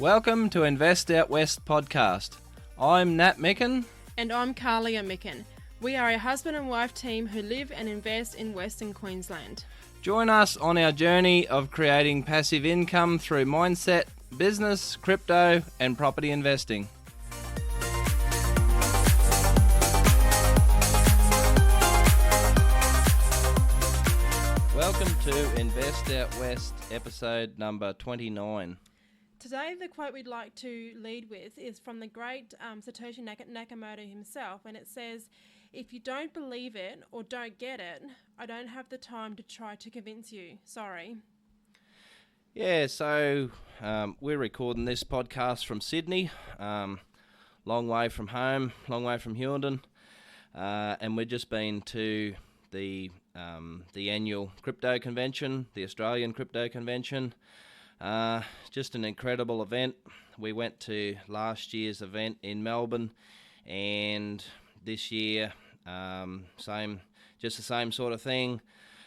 Welcome to Invest Out West podcast. I'm Nat Micken. And I'm Kahlia Micken. We are a husband and wife team who live and invest in Western Queensland. Join us on our journey of creating passive income through mindset, business, crypto, and property investing. Welcome to Invest Out West, episode number 29. Today, the quote we'd like to lead with is from the great Satoshi Nakamoto himself, and it says, "If you don't believe it or don't get it, I don't have the time to try to convince you. Sorry." Yeah, so we're recording this podcast from Sydney, long way from home, long way from Hughenden, and we've just been to the annual crypto convention, the Australian crypto convention. Just an incredible event. We went to last year's event in Melbourne, and this year, just the same sort of thing.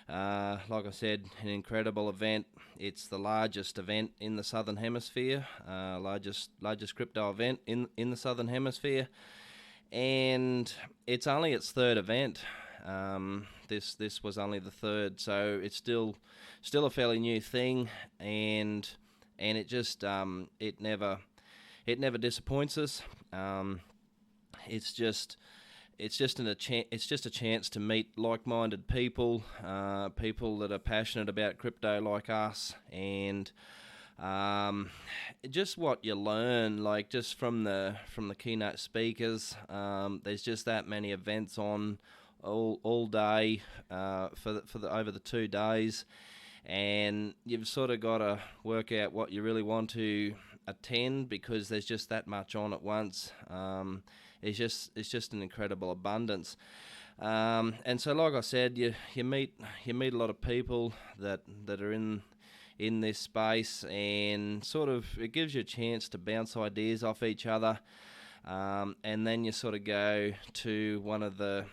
Like I said, an incredible event. It's the largest event in the Southern Hemisphere, largest crypto event in the Southern Hemisphere, and it's only its third event. This was only the third, so it's still a fairly new thing, and it just it never disappoints us. It's just a chance to meet like-minded people, people that are passionate about crypto like us, and just what you learn, like just from the keynote speakers. There's just that many events on all day for the over the 2 days, and you've sort of got to work out what you really want to attend because there's just that much on at once. It's just an incredible abundance, and so like I said, you meet a lot of people that are in this space, and sort of it gives you a chance to bounce ideas off each other. And then you sort of go to one of the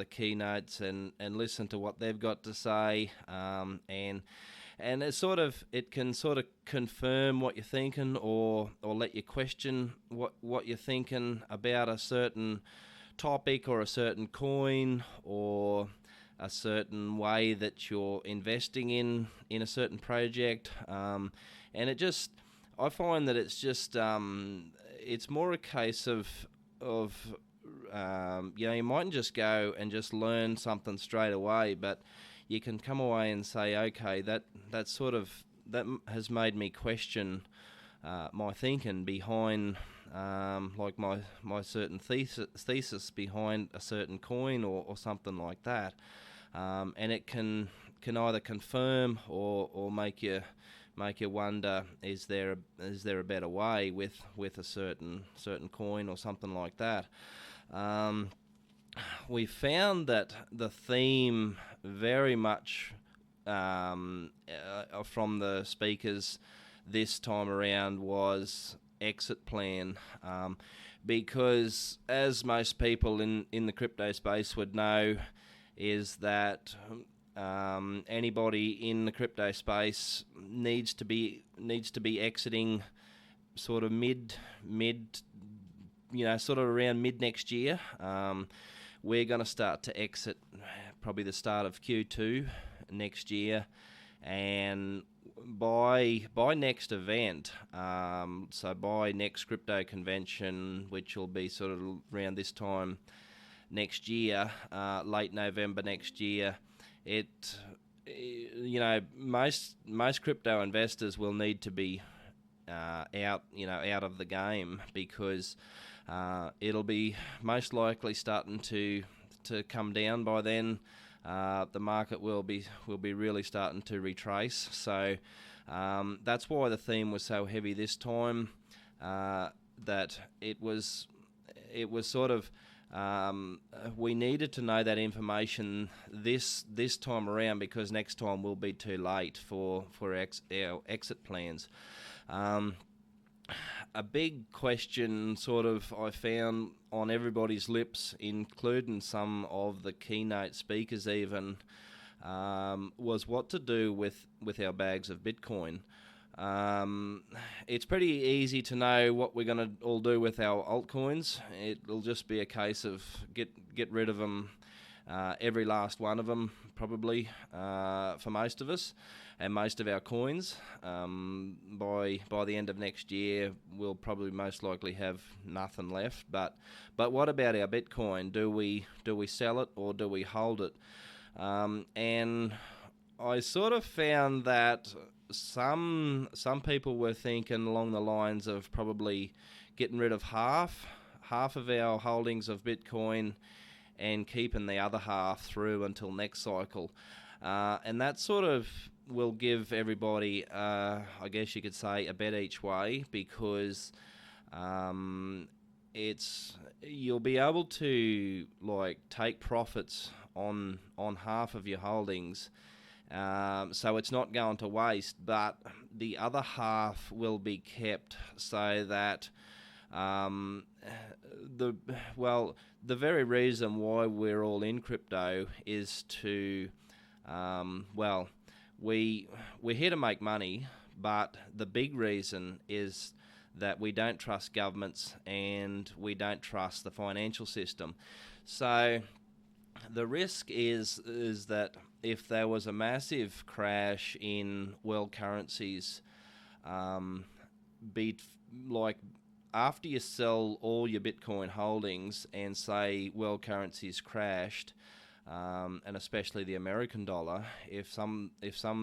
keynotes and listen to what they've got to say, and it can sort of confirm what you're thinking, or let you question what you're thinking about a certain topic or a certain coin or a certain way that you're investing in a certain project, and I find that it's just it's more a case of you mightn't just go and just learn something straight away, but you can come away and say, okay, that has made me question my thinking behind like my certain thesis behind a certain coin or something like that, and it can either confirm or make you wonder, is there a better way with a certain coin or something like that. We found that the theme very much from the speakers this time around was exit plan, because as most people in the crypto space would know, is that anybody in the crypto space needs to be exiting sort of mid sort of around mid next year. We're going to start to exit probably the start of Q2 next year, and by next event, so by next crypto convention, which will be sort of around this time next year, late November next year, most crypto investors will need to be out of the game, because it'll be most likely starting to come down by then. The market will be really starting to retrace. So that's why the theme was so heavy this time. That it was sort of we needed to know that information this time around, because next time will be too late for our exit plans. A big question sort of I found on everybody's lips, including some of the keynote speakers even, was what to do with our bags of Bitcoin. It's pretty easy to know what we're going to all do with our altcoins. It'll just be a case of get rid of them, every last one of them, probably, for most of us and most of our coins. By the end of next year, we'll probably most likely have nothing left. But what about our Bitcoin? Do we sell it or do we hold it? And I sort of found that some people were thinking along the lines of probably getting rid of half of our holdings of Bitcoin and keeping the other half through until next cycle. And that sort of will give everybody, I guess you could say, a bet each way, because you'll be able to like take profits on half of your holdings. So it's not going to waste, but the other half will be kept so that the very reason why we're all in crypto is to we're here to make money, but the big reason is that we don't trust governments and we don't trust the financial system. So the risk is that if there was a massive crash in world currencies, after you sell all your Bitcoin holdings and say world currencies crashed, and especially the American dollar, if some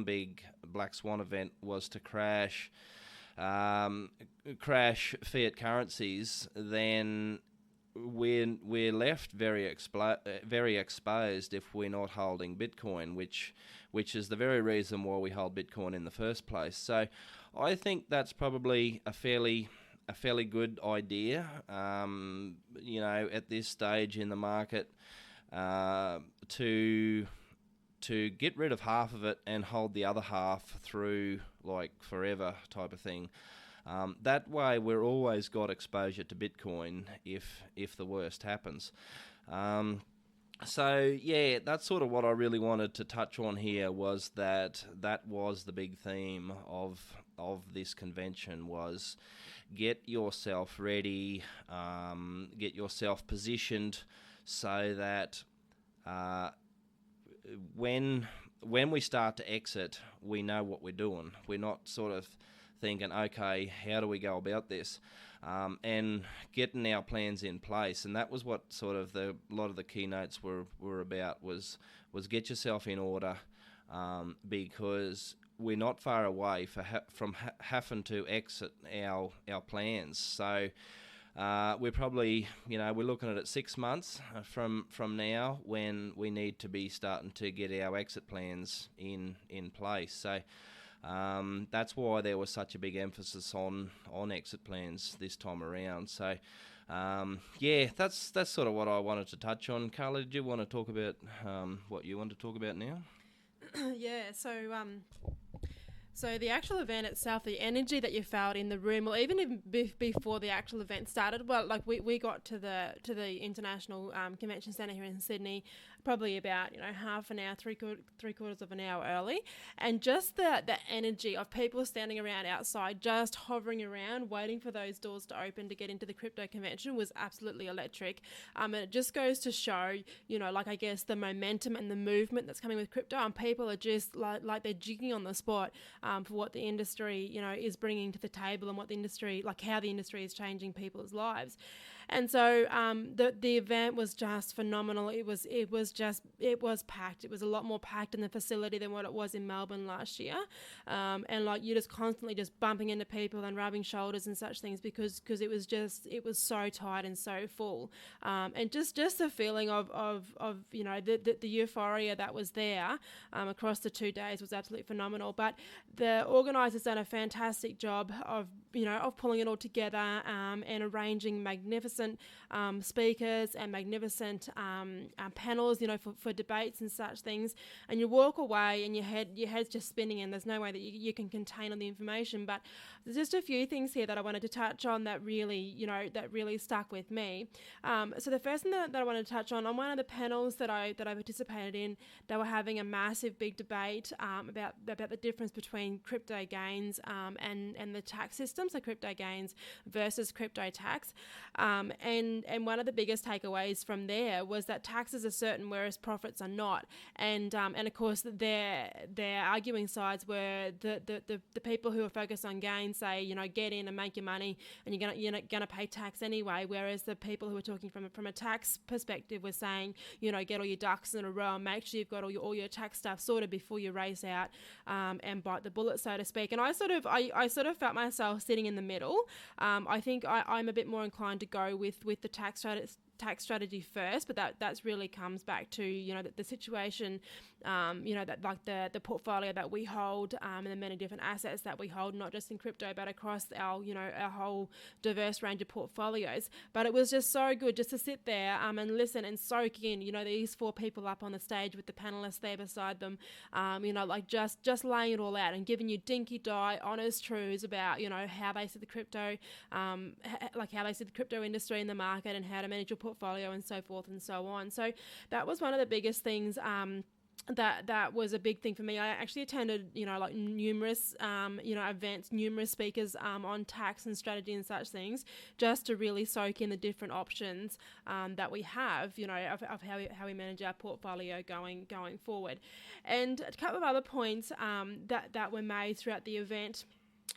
big black swan event was to crash fiat currencies, then we're left very exposed if we're not holding Bitcoin, which is the very reason why we hold Bitcoin in the first place. So I think that's probably a fairly good idea, at this stage in the market, to get rid of half of it and hold the other half through like forever type of thing. That way we're always got exposure to Bitcoin if the worst happens. So yeah, that's sort of what I really wanted to touch on here, was that was the big theme of this convention, was get yourself ready, get yourself positioned so that when we start to exit, we know what we're doing. We're not sort of thinking, okay, how do we go about this? And getting our plans in place. And that was what sort of a lot of the keynotes were about, was get yourself in order, because we're not far away from having to exit our plans. So we're probably, we're looking at 6 months from now when we need to be starting to get our exit plans in place. So that's why there was such a big emphasis on exit plans this time around. So that's sort of what I wanted to touch on. Kahlia, did you want to talk about what you want to talk about now? Yeah, so the actual event itself, the energy that you felt in the room, or even before the actual event started, well, like we got to the International Convention Centre here in Sydney probably about half an hour, three quarters of an hour early, and just the energy of people standing around outside, just hovering around, waiting for those doors to open to get into the crypto convention, was absolutely electric. And it just goes to show, I guess the momentum and the movement that's coming with crypto, and people are just like they're jigging on the spot for what the industry is bringing to the table, and what the industry, like how the industry is changing people's lives. And so the event was just phenomenal. It was packed. It was a lot more packed in the facility than what it was in Melbourne last year. And like you're just constantly just bumping into people and rubbing shoulders and such things, because it was so tight and so full. And just the feeling of the euphoria that was there across the 2 days was absolutely phenomenal. But the organisers done a fantastic job of pulling it all together and arranging magnificent magnificent speakers and magnificent panels, for debates and such things, and you walk away and your head's just spinning, and there's no way that you can contain all the information. But there's just a few things here that I wanted to touch on that really stuck with me. So the first thing that I wanted to touch on one of the panels that I participated in, they were having a massive big debate about the difference between crypto gains and the tax system, so crypto gains versus crypto tax. And one of the biggest takeaways from there was that taxes are certain, whereas profits are not. And of course their arguing sides were the people who are focused on gains say, get in and make your money, and you're gonna pay tax anyway. Whereas the people who are talking from a tax perspective were saying, get all your ducks in a row and make sure you've got all your tax stuff sorted before you race out and bite the bullet, so to speak. And I sort of felt myself sitting in the middle. I think I'm a bit more inclined to go with the tax strategy first, but that's really comes back to the situation, that like the portfolio that we hold, and the many different assets that we hold, not just in crypto but across our our whole diverse range of portfolios. But it was just so good just to sit there and listen and soak in these four people up on the stage with the panelists there beside them, like just laying it all out and giving you dinky die honest truths about how they see the crypto, like how they see the crypto industry in the market and how to manage your portfolio and so forth and so on. So that was one of the biggest things. That was a big thing for me. I actually attended, like numerous, events, numerous speakers on tax and strategy and such things, just to really soak in the different options that we have, of how we manage our portfolio going forward. And a couple of other points that were made throughout the event.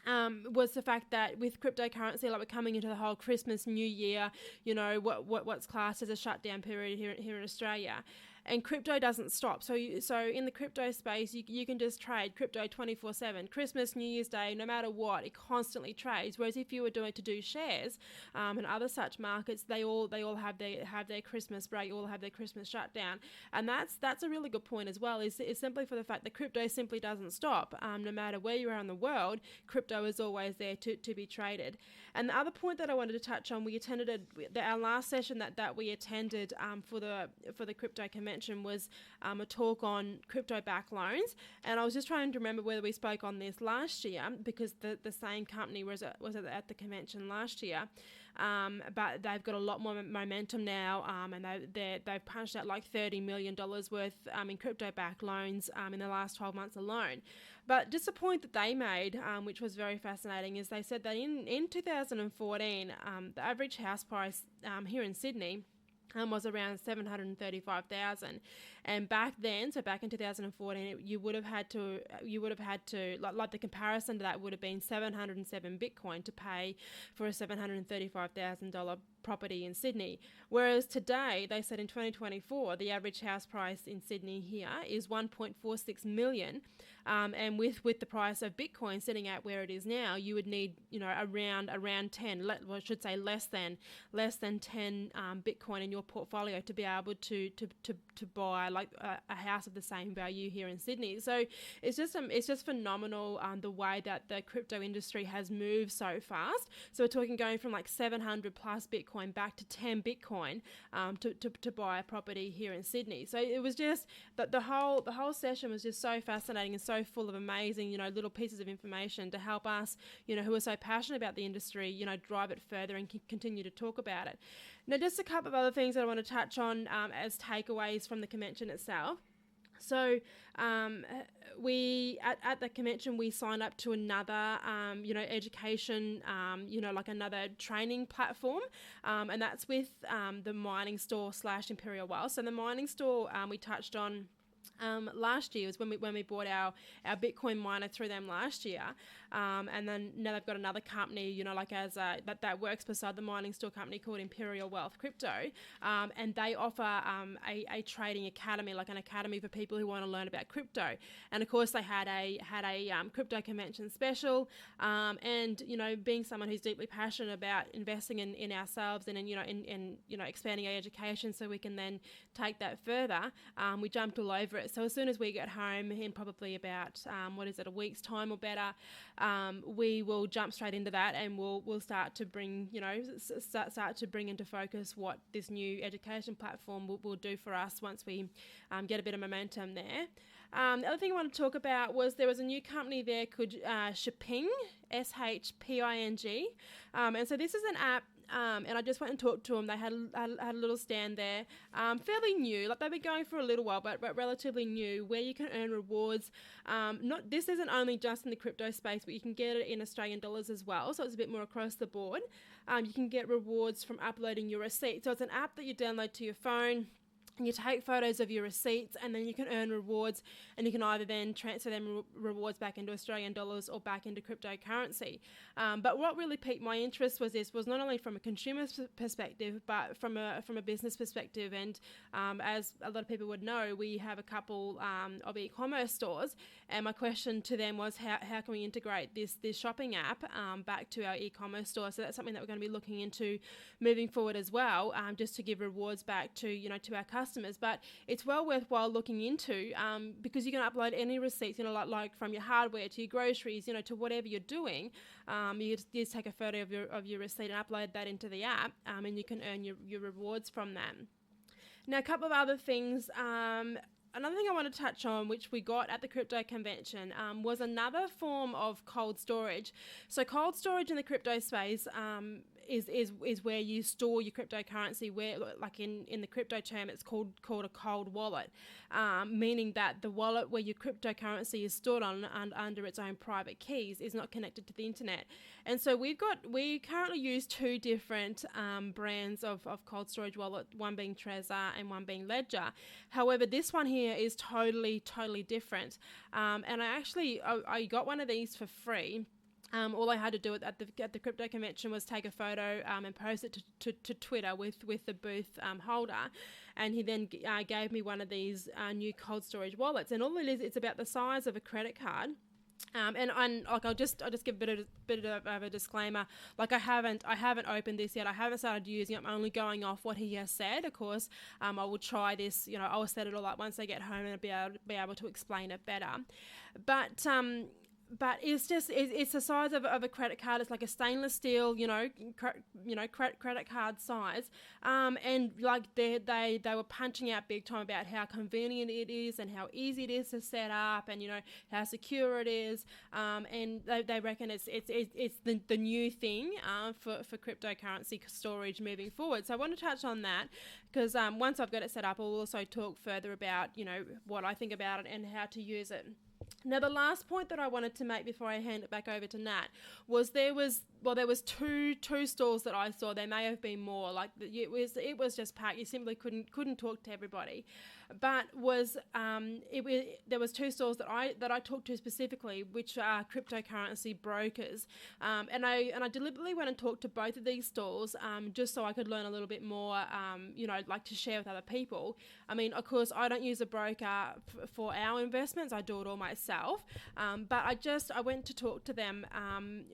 Was the fact that with cryptocurrency, like we're coming into the whole Christmas, New Year, what's classed as a shutdown period here in Australia. And crypto doesn't stop. So in the crypto space, you can just trade crypto 24/7. Christmas, New Year's Day, no matter what, it constantly trades. Whereas if you were to do shares and other such markets, they all have their Christmas break, all have their Christmas shutdown. And that's a really good point as well. Is simply for the fact that crypto simply doesn't stop. No matter where you are in the world, crypto is always there to be traded. And the other point that I wanted to touch on, we attended our last session that we attended for the crypto convention was a talk on crypto-backed loans. And I was just trying to remember whether we spoke on this last year, because the same company was at the convention last year. But they've got a lot more momentum now, and they've punched out like $30 million worth in crypto-backed loans in the last 12 months alone. But just a point that they made, which was very fascinating, is they said that in 2014, the average house price here in Sydney was around 735,000, and back then, so back in 2014, you would have had to like the comparison to that would have been 707 Bitcoin to pay for a $735,000 property in Sydney. Whereas today, they said in 2024, the average house price in Sydney here is 1.46 million. And with the price of Bitcoin sitting at where it is now, you would need, around 10, I should say less than 10 Bitcoin in your portfolio to be able to buy like a house of the same value here in Sydney. So it's just phenomenal the way that the crypto industry has moved so fast. So we're talking going from like 700 plus Bitcoin back to 10 Bitcoin to buy a property here in Sydney. So it was just the whole session was just so fascinating and so full of amazing, little pieces of information to help us, who are so passionate about the industry, drive it further and continue to talk about it. Now, just a couple of other things that I want to touch on as takeaways from the convention itself. So we at the convention, we signed up to another education like another training platform, and that's with the Mining Store / Imperial Wealth. So the Mining Store we touched on last year was when we bought our Bitcoin miner through them last year, and then now they've got another company that works beside the Mining Store company called Imperial Wealth Crypto, and they offer a trading academy, like an academy for people who want to learn about crypto. And of course they had a crypto convention special, and being someone who's deeply passionate about investing in ourselves and in expanding our education so we can then take that further, we jumped all over over it. So as soon as we get home in probably about, a week's time or better, we will jump straight into that, and we'll start to bring, start to bring into focus what this new education platform will do for us once we get a bit of momentum there. The other thing I want to talk about was there was a new company there called Shping, Shping. And so this is an app, and I just went and talked to them. They had a little stand there, fairly new, like they've been going for a little while, but relatively new, where you can earn rewards. This isn't only just in the crypto space, but you can get it in Australian dollars as well, so it's a bit more across the board. You can get rewards from uploading your receipts. So it's an app that you download to your phone, and you take photos of your receipts, and then you can earn rewards, and you can either then transfer them rewards back into Australian dollars or back into cryptocurrency. But what really piqued my interest was not only from a consumer perspective, but from a business perspective. And as a lot of people would know, we have a couple of e-commerce stores, and my question to them was how can we integrate this shopping app back to our e-commerce store? So that's something that we're going to be looking into moving forward as well, just to give rewards back to to our customers. But it's well worthwhile looking into, because you can upload any receipts, like from your hardware to your groceries, to whatever you're doing. You just take a photo of your receipt and upload that into the app, and you can earn your rewards from that. Now, a couple of other things. Another thing I want to touch on, which we got at the crypto convention, was another form of cold storage. So cold storage in the crypto space is where you store your cryptocurrency, where, like in the crypto term, it's called a cold wallet, meaning that the wallet where your cryptocurrency is stored on under its own private keys is not connected to the internet. And so we currently use two different brands of cold storage wallet, one being Trezor and one being Ledger. However, this one here is totally different. And I got one of these for free. All I had to do at the crypto convention was take a photo and post it to Twitter with the booth holder, and he then gave me one of these new cold storage wallets. And all it is, it's about the size of a credit card. And like I'll just give a bit of a disclaimer. Like I haven't opened this yet. I haven't started using it. I'm only going off what he has said. Of course, I will try this. I will set it all up once I get home and be able to explain it better. But it's the size of a credit card. It's like a stainless steel, credit card size. And like they were punching out big time about how convenient it is and how easy it is to set up, and how secure it is. And they reckon it's the new thing for cryptocurrency storage moving forward. So I want to touch on that, because once I've got it set up, I'll also talk further about what I think about it and how to use it. Now, the last point that I wanted to make before I hand it back over to Nat was there was two stalls that I saw. There may have been more. Like it was just packed. You simply couldn't talk to everybody. But there was two stalls that I talked to specifically, which are cryptocurrency brokers. And I deliberately went and talked to both of these stalls, just so I could learn a little bit more, like to share with other people. I mean, of course, I don't use a broker for our investments. I do it all myself. But I went to talk to them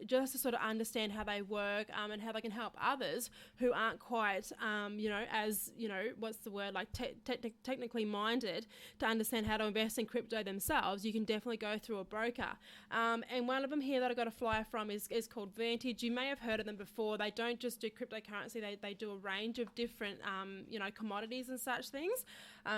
just to sort of understand how they work, and how they can help others who aren't quite, as, what's the word, like technically minded to understand how to invest in crypto themselves. You can definitely go through a broker. And one of them here that I got a flyer from is called Vantage. You may have heard of them before. They don't just do cryptocurrency. They do a range of different, commodities and such things.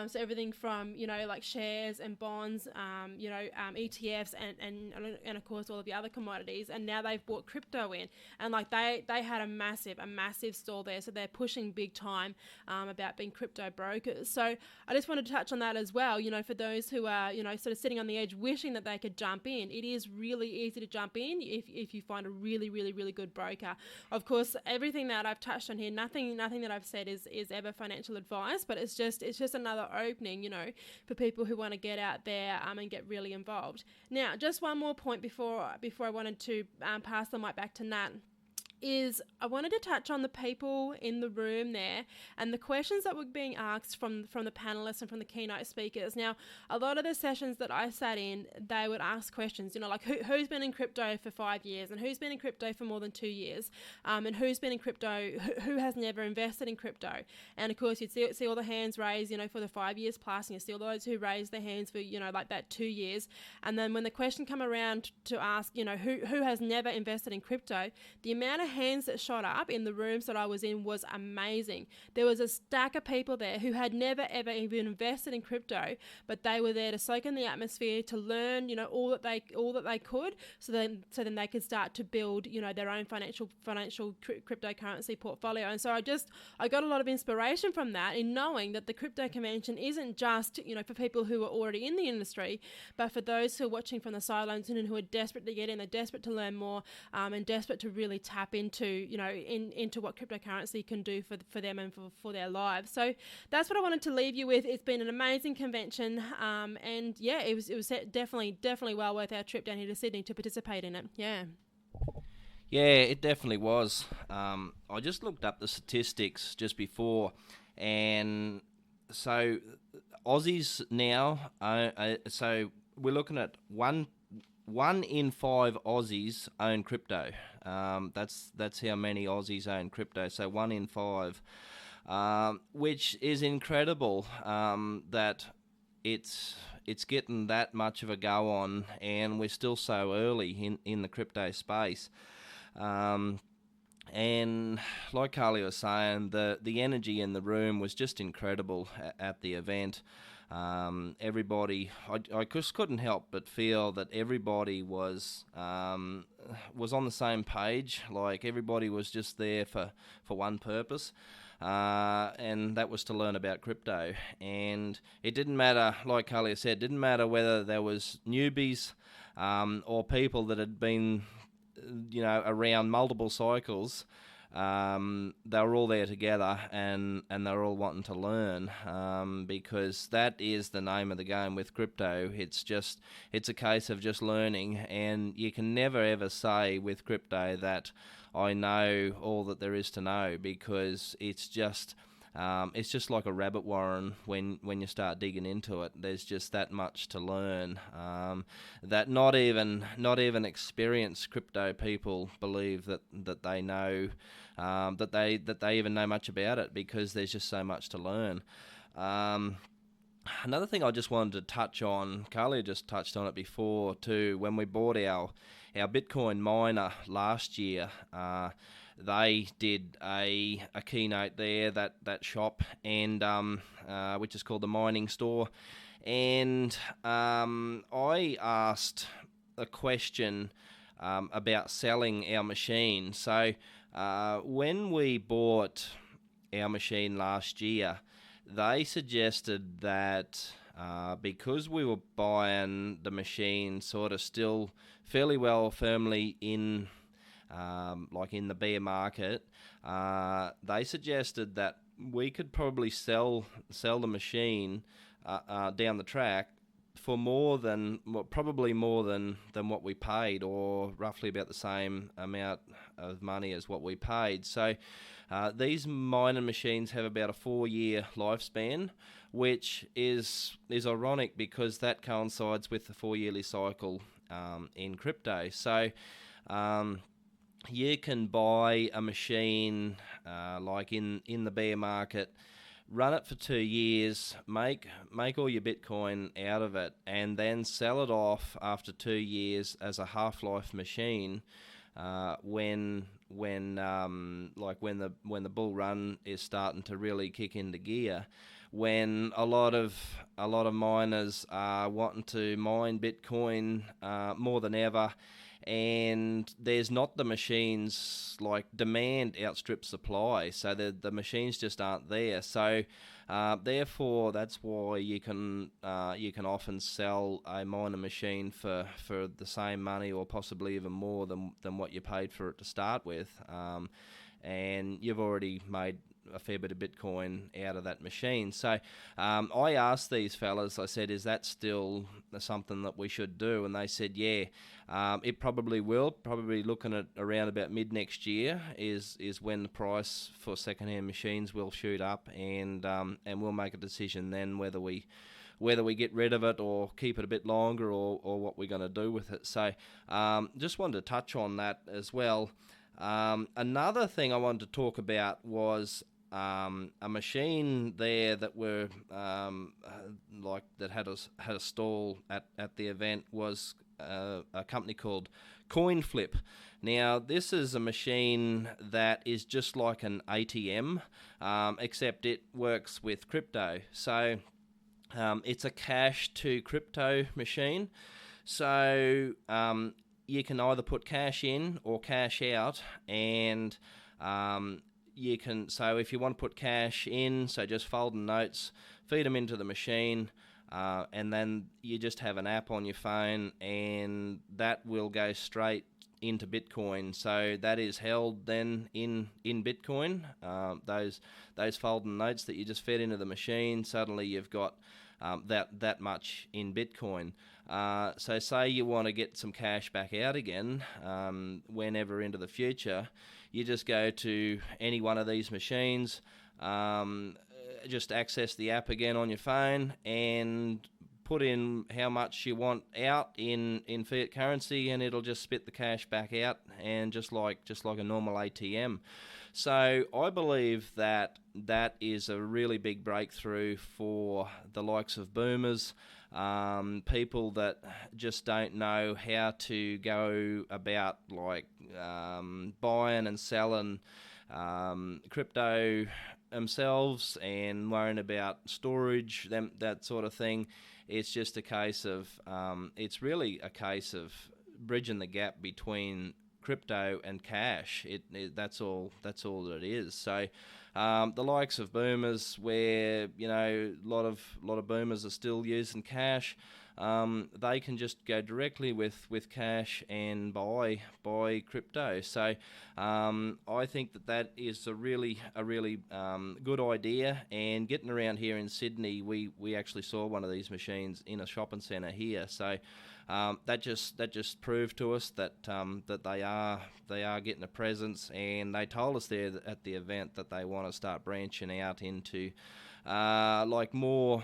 So everything from, like shares and bonds, ETFs and of course all of the other commodities. And now they've brought crypto in, and like they had a massive stall there. So they're pushing big time about being crypto brokers. So I just wanted to touch on that as well. For those who are, sort of sitting on the edge wishing that they could jump in, it is really easy to jump in if you find a really good broker. Of course, everything that I've touched on here, nothing that I've said is ever financial advice, but it's just another opening, for people who want to get out there and get really involved. Now, just one more point before I wanted to pass the mic back to Nat. is I wanted to touch on the people in the room there and the questions that were being asked from the panelists and from the keynote speakers. Now, a lot of the sessions that I sat in, they would ask questions, like who's been in crypto for 5 years, and who's been in crypto for more than 2 years, and who's been in crypto, who has never invested in crypto. And of course, you'd see all the hands raised, for the 5 years plus, and you see all those who raised their hands for, like that 2 years. And then when the question come around to ask, who has never invested in crypto, the amount of hands that shot up in the rooms that I was in was amazing. There was a stack of people there who had never ever even invested in crypto, but they were there to soak in the atmosphere, to learn, all that they could, so then they could start to build, their own financial cryptocurrency portfolio. And so I got a lot of inspiration from that, in knowing that the crypto convention isn't just, for people who are already in the industry, but for those who are watching from the sidelines and who are desperate to get in, they're desperate to learn more, and desperate to really tap into, into what cryptocurrency can do for them and for their lives. So that's what I wanted to leave you with. It's been an amazing convention, and yeah, it was definitely well worth our trip down here to Sydney to participate in it. Yeah, it definitely was. I just looked up the statistics just before, and so Aussies now, so we're looking at one in 5 Aussies own crypto. That's how many Aussies own crypto. So 1 in 5, which is incredible. That it's getting that much of a go on, and we're still so early in the crypto space. And like Kahlia was saying, the energy in the room was just incredible at the event. Everybody, I just couldn't help but feel that everybody was on the same page. Like, everybody was just there for one purpose, and that was to learn about crypto. And it didn't matter, like Kahlia said, didn't matter whether there was newbies or people that had been around multiple cycles. They were all there together, and they were all wanting to learn, because that is the name of the game with crypto. It's a case of just learning, and you can never ever say with crypto that I know all that there is to know, because it's just like a rabbit warren when you start digging into it. There's just that much to learn, that not even experienced crypto people believe that they know, that they even know much about it, because there's just so much to learn. Another thing I just wanted to touch on, Kahlia just touched on it before too, when we bought our Bitcoin miner last year. They did a keynote there, that shop, and which is called the Mining Store. And I asked a question about selling our machine. So when we bought our machine last year, they suggested that because we were buying the machine sort of still fairly well firmly in like in the bear market, they suggested that we could probably sell the machine down the track for probably more than what we paid, or roughly about the same amount of money as what we paid. So these mining machines have about a 4-year lifespan, which is ironic, because that coincides with the 4-yearly cycle in crypto. So you can buy a machine like in the bear market, run it for 2 years, make all your Bitcoin out of it, and then sell it off after 2 years as a half-life machine. When the bull run is starting to really kick into gear, when a lot of miners are wanting to mine Bitcoin more than ever, and there's not the machines, like demand outstrips supply, so the machines just aren't there. So therefore, that's why you can often sell a miner machine for the same money, or possibly even more than what you paid for it to start with, and you've already made a fair bit of Bitcoin out of that machine. So I asked these fellas, I said, is that still something that we should do? And they said, yeah, it probably will. Probably looking at around about mid next year is when the price for secondhand machines will shoot up, and we'll make a decision then whether we get rid of it or keep it a bit longer, or what we're going to do with it. So just wanted to touch on that as well. Another thing I wanted to talk about was a machine there that were that had a stall at the event was a company called CoinFlip. Now, this is a machine that is just like an ATM, except it works with crypto. So it's a cash to crypto machine. So you can either put cash in or cash out, and you can. So if you want to put cash in, so just folding notes, feed them into the machine, and then you just have an app on your phone, and that will go straight into Bitcoin. So that is held then in Bitcoin. Those folding notes that you just fed into the machine, suddenly you've got that much in Bitcoin. So say you want to get some cash back out again whenever into the future, you just go to any one of these machines, just access the app again on your phone and put in how much you want out in fiat currency, and it'll just spit the cash back out, and just like a normal ATM. So I believe that is a really big breakthrough for the likes of boomers, people that just don't know how to go about buying and selling crypto themselves and worrying about storage, that sort of thing. It's just a case of it's really a case of bridging the gap between crypto and cash. That's all that it is. So the likes of boomers, where a lot of boomers are still using cash, they can just go directly with cash and buy crypto. So I think that is a really good idea. And getting around here in Sydney, we actually saw one of these machines in a shopping centre here. So that just proved to us that they are getting a presence, and they told us there at the event that they want to start branching out into more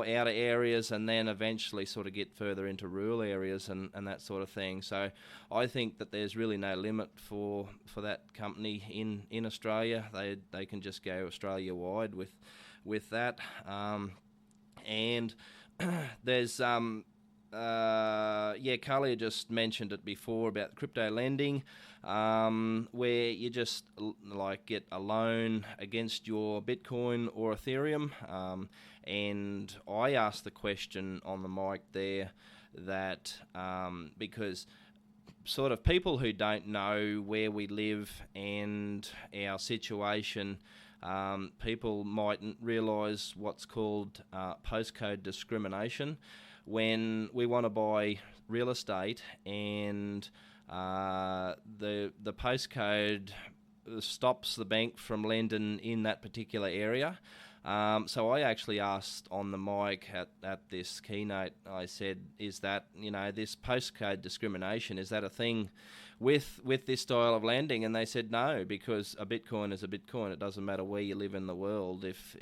outer areas, and then eventually sort of get further into rural areas and that sort of thing. So I think that there's really no limit for that company in Australia. They can just go Australia wide with that, and there's Kahlia just mentioned it before about crypto lending, where you just get a loan against your Bitcoin or Ethereum. And I asked the question on the mic there that because sort of people who don't know where we live and our situation, people mightn't realise what's called postcode discrimination. When we want to buy real estate and the postcode stops the bank from lending in that particular area. So I actually asked on the mic at this keynote, I said, is that, this postcode discrimination, is that a thing with this style of lending? And they said no, because a Bitcoin is a Bitcoin. It doesn't matter where you live in the world. If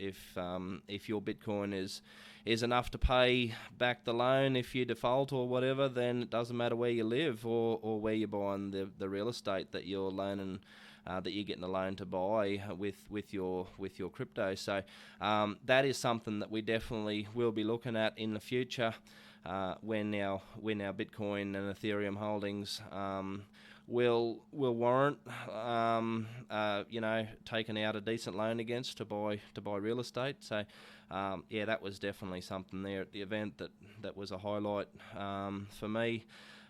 your Bitcoin is enough to pay back the loan if you default or whatever, then it doesn't matter where you live or where you're buying the real estate that you're loaning, that you're getting a loan to buy with your crypto. So that is something that we definitely will be looking at in the future, when our Bitcoin and Ethereum holdings will warrant taking out a decent loan against to buy real estate. So that was definitely something there at the event that was a highlight for me.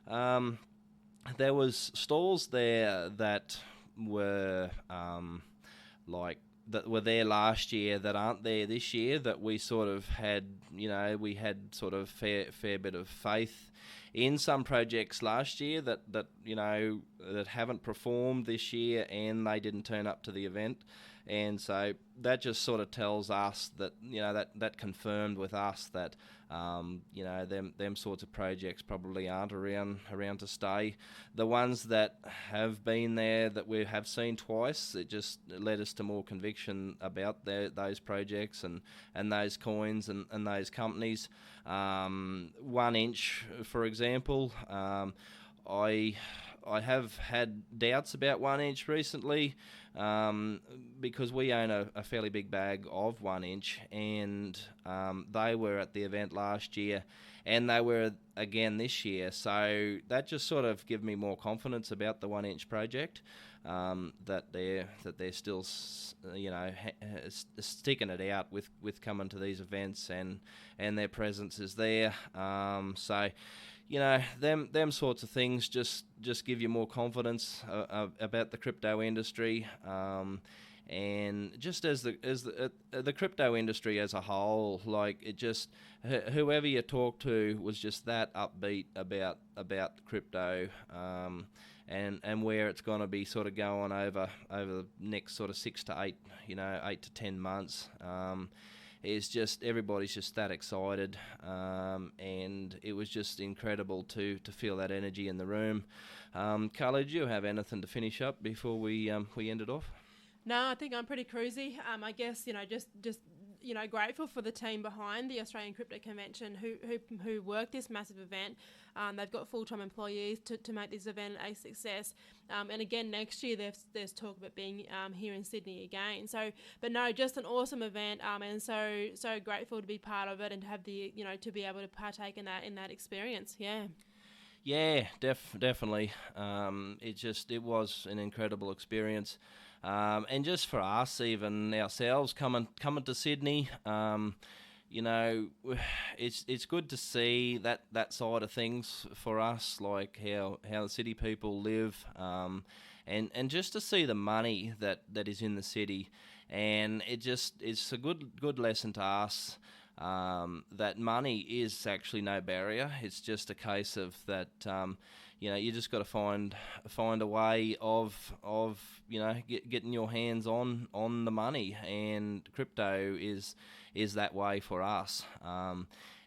There was stalls there that were that were there last year that aren't there this year, that we sort of had, we had sort of fair bit of faith in some projects last year that haven't performed this year, and they didn't turn up to the event. And so that just sort of tells us that, that confirmed with us that, them sorts of projects probably aren't around to stay. The ones that have been there that we have seen twice, it just led us to more conviction about those projects and those coins and those companies. 1 Inch, for example, I have had doubts about 1 Inch recently, because we own a fairly big bag of 1 Inch, and they were at the event last year, and they were again this year. So that just sort of give me more confidence about the 1 Inch project, that they're still sticking it out with coming to these events, and their presence is there. So. Them sorts of things just give you more confidence about the crypto industry, and just as the crypto industry as a whole, like it just whoever you talk to was just that upbeat about crypto, and where it's going to be sort of going over the next sort of 6 to 8, 8 to 10 months. Is just everybody's just that excited, and it was just incredible to feel that energy in the room. Kahlia, do you have anything to finish up before we end it off? No, I think I'm pretty cruisy. I guess just grateful for the team behind the Australian Crypto Convention who worked this massive event. They've got full-time employees to make this event a success. And again, next year there's talk about being here in Sydney again. So, but no, just an awesome event. And so grateful to be part of it and to have the to be able to partake in that experience. Yeah. Yeah, definitely. It was an incredible experience. And just for us, even ourselves coming to Sydney, it's good to see that side of things for us, like how the city people live, and just to see the money that is in the city, and it's a good lesson to us. That money is actually no barrier. It's just a case of that. You just got to find a way of getting your hands on the money, and crypto is that way for us.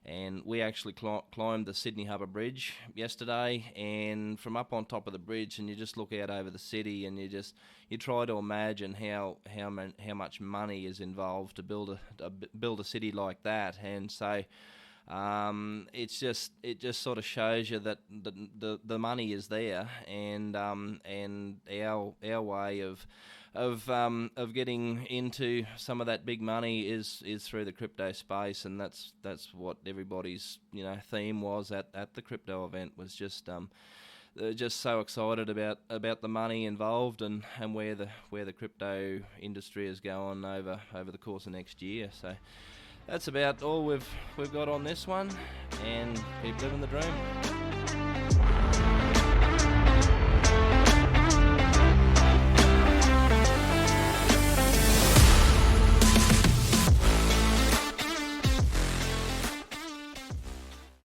And we actually climbed the Sydney Harbour Bridge yesterday, and from up on top of the bridge, and you just look out over the city, and you try to imagine how much money is involved to build a city like that. And so it just sort of shows you that the money is there, and our way of getting into some of that big money is through the crypto space, and that's what everybody's theme was at the crypto event, was just they're just so excited about the money involved and where the crypto industry is going over the course of next year. So that's about all we've got on this one, and keep living the dream.